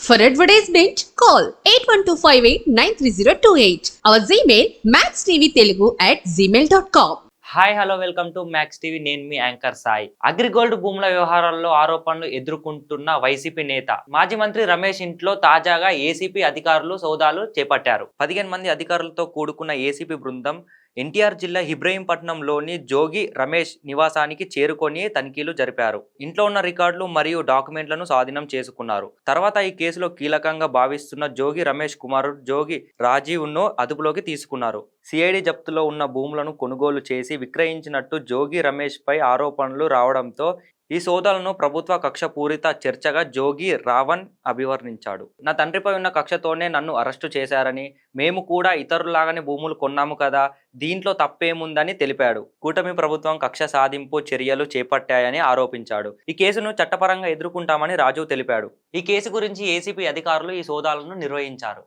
For advertisement, call 8125893028. Our Gmail maxtvtelugu@gmail.com. Hi hello welcome to max TV. నేను మీ anchor Sai. AgriGold భూముల వ్యవహారాల్లో ఆరోపణలు ఎదుర్కొంటున్న వైసీపీ నేత మాజీ మంత్రి రమేష్ ఇంట్లో తాజాగా ఏసీపీ అధికారులు సోదాలు చేపట్టారు. 15 మంది అధికారులతో కూడుకున్న ఏసీపీ బృందం ఎన్టీఆర్ జిల్లా ఇబ్రహీంపట్నంలోని జోగి రమేష్ నివాసానికి చేరుకొని తనిఖీలు జరిపారు. ఇంట్లో ఉన్న రికార్డులు మరియు డాక్యుమెంట్లను స్వాధీనం చేసుకున్నారు. తర్వాత ఈ కేసులో కీలకంగా భావిస్తున్న జోగి రమేష్ కుమారుడు జోగి రాజీవ్ను అదుపులోకి తీసుకున్నారు. సిఐడి జప్తులో ఉన్న భూములను కొనుగోలు చేసి విక్రయించినట్టు జోగి రమేష్ పై ఆరోపణలు రావడంతో ఈ సోదాలను ప్రభుత్వ కక్షపూరిత చర్చగా జోగి రావణ్ అభివర్ణించాడు. నా తండ్రిపై ఉన్న కక్షతోనే నన్ను అరెస్టు చేశారని, మేము కూడా ఇతరులాగానే భూములు కొన్నాము కదా, దీంట్లో తప్పేముందని తెలిపాడు. కూటమి ప్రభుత్వం కక్ష సాధింపు చర్యలు చేపట్టాయని ఆరోపించాడు. ఈ కేసును చట్టపరంగా ఎదుర్కొంటామని రాజు తెలిపాడు. ఈ కేసు గురించి ఏసీపీ అధికారులు ఈ సోదాలను నిర్వహించారు.